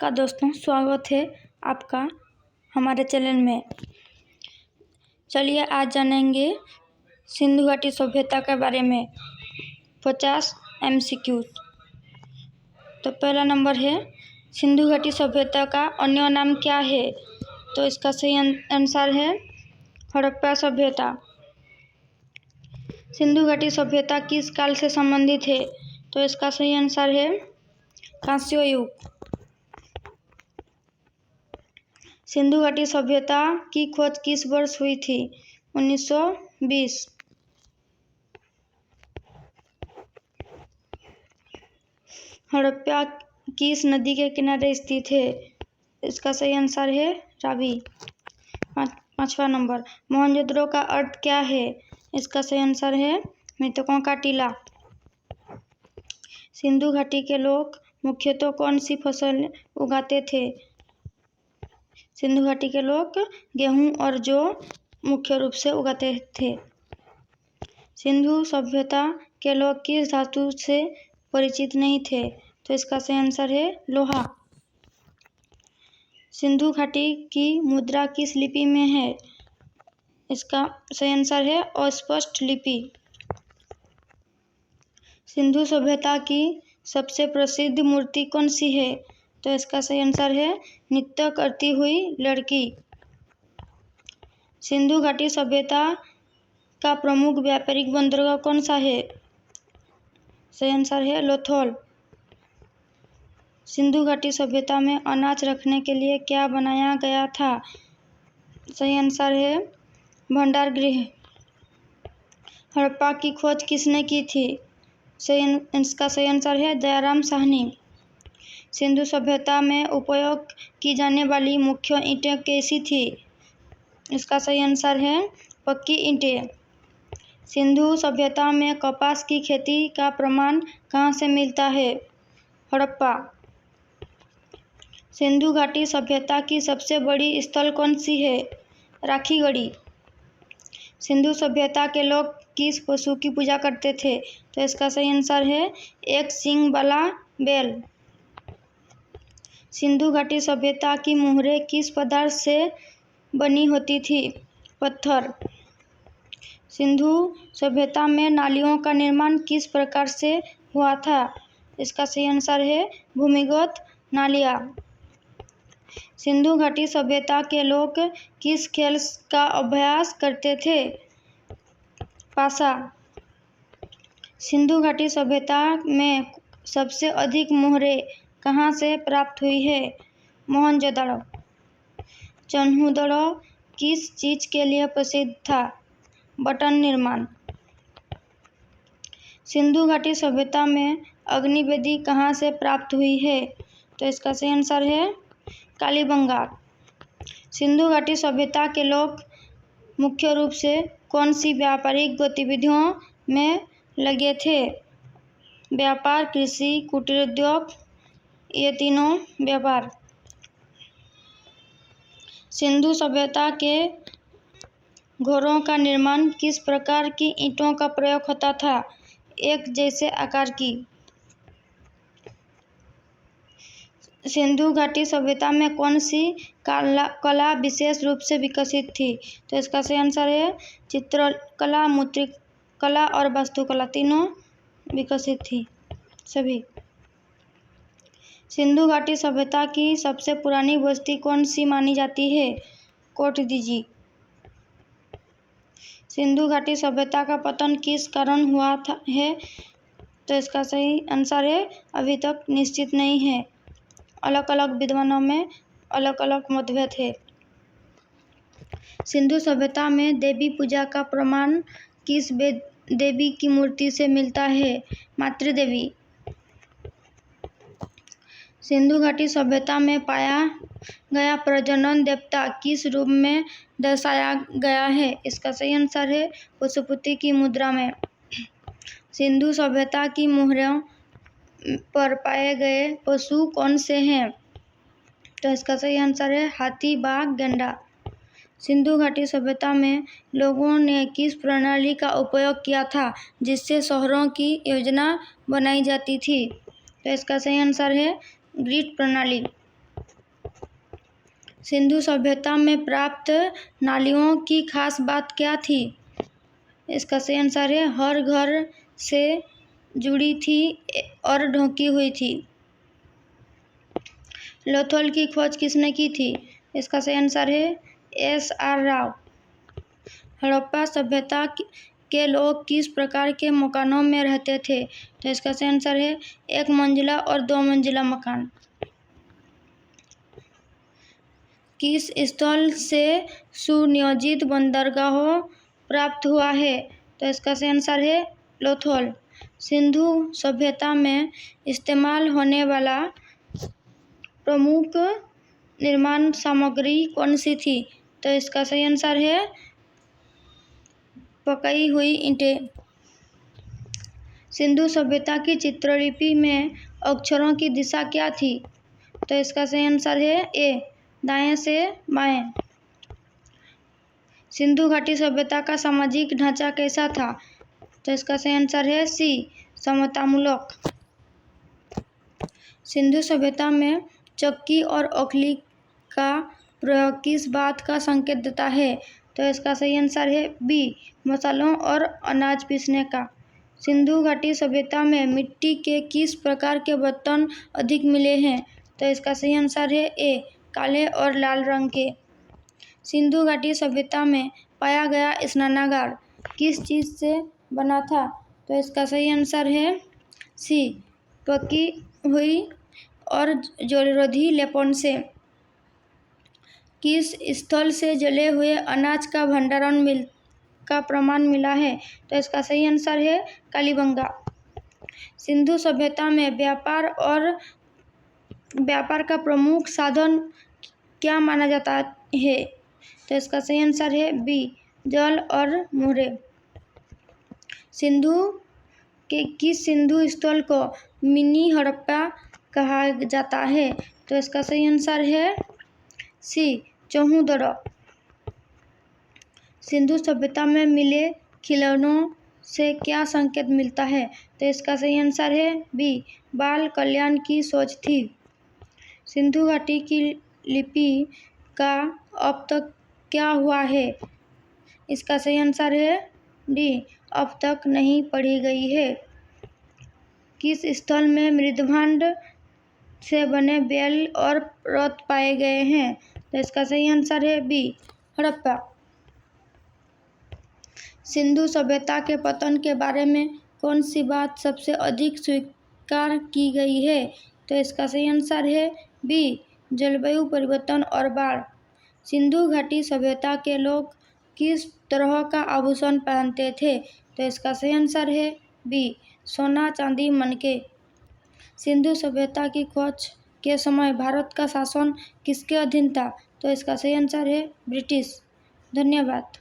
नमस्कार दोस्तों, स्वागत है आपका हमारे चैनल में। चलिए आज जानेंगे सिंधु घाटी सभ्यता के बारे में 50 MCQ। तो पहला नंबर है, सिंधु घाटी सभ्यता का अन्य नाम क्या है? तो इसका सही आंसर है हड़प्पा सभ्यता। सिंधु घाटी सभ्यता किस काल से संबंधित है? तो इसका सही आंसर है कांस्य युग। सिंधु घाटी सभ्यता की खोज किस वर्ष हुई थी? 1920। हड़प्पा किस नदी के किनारे स्थित है? इसका सही आंसर है रावी। पांचवा नंबर, मोहनजोदड़ो का अर्थ क्या है? इसका सही आंसर है मृतकों का टीला। सिंधु घाटी के लोग मुख्यतः कौन सी फसल उगाते थे? सिंधु घाटी के लोग गेहूं और जौ मुख्य रूप से उगाते थे। सिंधु सभ्यता के लोग किस धातु से परिचित नहीं थे? तो इसका सही आंसर है लोहा। सिंधु घाटी की मुद्रा किस लिपि में है? इसका सही आंसर है अस्पष्ट लिपि। सिंधु सभ्यता की सबसे प्रसिद्ध मूर्ति कौन सी है? तो इसका सही आंसर है नृत्य करती हुई लड़की। सिंधु घाटी सभ्यता का प्रमुख व्यापारिक बंदरगाह कौन सा है? सही आंसर है लोथल। सिंधु घाटी सभ्यता में अनाज रखने के लिए क्या बनाया गया था? सही आंसर है भंडार गृह। हड़प्पा की खोज किसने की थी? इसका सही आंसर है दयाराम साहनी। सिंधु सभ्यता में उपयोग की जाने वाली मुख्य ईंटें कैसी थी? इसका सही आंसर है पक्की ईंटें। सिंधु सभ्यता में कपास की खेती का प्रमाण कहाँ से मिलता है? हड़प्पा। सिंधु घाटी सभ्यता की सबसे बड़ी स्थल कौन सी है? राखीगढ़ी। सिंधु सभ्यता के लोग किस पशु की पूजा करते थे? तो इसका सही आंसर है एक सींग वाला बैल। सिंधु घाटी सभ्यता की मुहरें किस पदार्थ से बनी होती थी? पत्थर। सिंधु सभ्यता में नालियों का निर्माण किस प्रकार से हुआ था? इसका सही आंसर है भूमिगत नालियाँ। सिंधु घाटी सभ्यता के लोग किस खेल का अभ्यास करते थे? पासा। सिंधु घाटी सभ्यता में सबसे अधिक मुहरें कहाँ से प्राप्त हुई है? मोहनजोदड़ो। चन्हुदड़ो किस चीज के लिए प्रसिद्ध था? बटन निर्माण। सिंधु घाटी सभ्यता में अग्निवेदी कहाँ से प्राप्त हुई है? तो इसका सही आंसर है कालीबंगा। सिंधु घाटी सभ्यता के लोग मुख्य रूप से कौन सी व्यापारिक गतिविधियों में लगे थे? व्यापार, कृषि, कुटीर उद्योग, ये तीनों व्यापार। सिंधु सभ्यता के घरों का निर्माण किस प्रकार की ईंटों का प्रयोग होता था? एक जैसे आकार की। सिंधु घाटी सभ्यता में कौन सी कला विशेष रूप से विकसित थी? तो इसका सही आंसर है चित्रकला, मूर्तिकला और वास्तुकला, तीनों विकसित थी सभी। सिंधु घाटी सभ्यता की सबसे पुरानी बस्ती कौन सी मानी जाती है? कोटदीजी। सिंधु घाटी सभ्यता का पतन किस कारण हुआ है? तो इसका सही आंसर है अभी तक निश्चित नहीं है। अलग अलग विद्वानों में अलग अलग मतभेद है। सिंधु सभ्यता में देवी पूजा का प्रमाण किस देवी की मूर्ति से मिलता है? मातृदेवी। सिंधु घाटी सभ्यता में पाया गया प्रजनन देवता किस रूप में दर्शाया गया है? इसका सही आंसर है पशुपति की मुद्रा में। सिंधु सभ्यता की मुहरों पर पाए गए पशु कौन से हैं? तो इसका सही आंसर है हाथी, बाघ, गैंडा। सिंधु घाटी सभ्यता में लोगों ने किस प्रणाली का उपयोग किया था जिससे शहरों की योजना बनाई जाती थी? तो इसका सही आंसर है ग्रिड प्रणाली। सिंधु सभ्यता में प्राप्त नालियों की खास बात क्या थी? इसका सही आंसर है हर घर से जुड़ी थी और ढकी हुई थी। लोथल की खोज किसने की थी? इसका सही आंसर है एस.आर. राव। हड़प्पा सभ्यता के लोग किस प्रकार के मकानों में रहते थे? तो इसका सही आंसर है एक मंजिला और दो मंजिला मकान। किस स्थल से सुनियोजित बंदरगाह प्राप्त हुआ है? तो इसका सही आंसर है लोथल। सिंधु सभ्यता में इस्तेमाल होने वाला प्रमुख निर्माण सामग्री कौन सी थी? तो इसका सही आंसर है पकी हुई ईंटें। सिंधु सभ्यता की चित्रलिपि में अक्षरों की दिशा क्या थी? तो इसका सही आंसर है ए दाएं से बाएं। सिंधु घाटी सभ्यता का सामाजिक ढांचा कैसा था? तो इसका सही आंसर है सी समतामूलक। सिंधु सभ्यता में चक्की और ओखली का प्रयोग किस बात का संकेत देता है? तो इसका सही आंसर है बी मसालों और अनाज पीसने का। सिंधु घाटी सभ्यता में मिट्टी के किस प्रकार के बर्तन अधिक मिले हैं? तो इसका सही आंसर है ए काले और लाल रंग के। सिंधु घाटी सभ्यता में पाया गया स्नानागार किस चीज़ से बना था? तो इसका सही आंसर है सी पकी हुई और जलरोधी लेपन से। किस स्थल से जले हुए अनाज का भंडारण का प्रमाण मिला है? तो इसका सही आंसर है कालीबंगा। सिंधु सभ्यता में व्यापार का प्रमुख साधन क्या माना जाता है? तो इसका सही आंसर है बी जल और मुहरे। किस सिंधु स्थल को मिनी हड़प्पा कहा जाता है? तो इसका सही आंसर है सी चौहूदरा। सिंधु सभ्यता में मिले खिलौनों से क्या संकेत मिलता है? तो इसका सही आंसर है बी बाल कल्याण की सोच थी। सिंधु घाटी की लिपि का अब तक क्या हुआ है? इसका सही आंसर है डी अब तक नहीं पढ़ी गई है। किस स्थल में मृदभांड से बने बैल और रथ पाए गए हैं? तो इसका सही आंसर है बी हड़प्पा। सिंधु सभ्यता के पतन के बारे में कौन सी बात सबसे अधिक स्वीकार की गई है? तो इसका सही आंसर है बी जलवायु परिवर्तन और बाढ़। सिंधु घाटी सभ्यता के लोग किस तरह का आभूषण पहनते थे? तो इसका सही आंसर है बी सोना चांदी मनके। सिंधु सभ्यता की खोज के समय भारत का शासन किसके अधीन था? तो इसका सही आंसर है ब्रिटिश। धन्यवाद।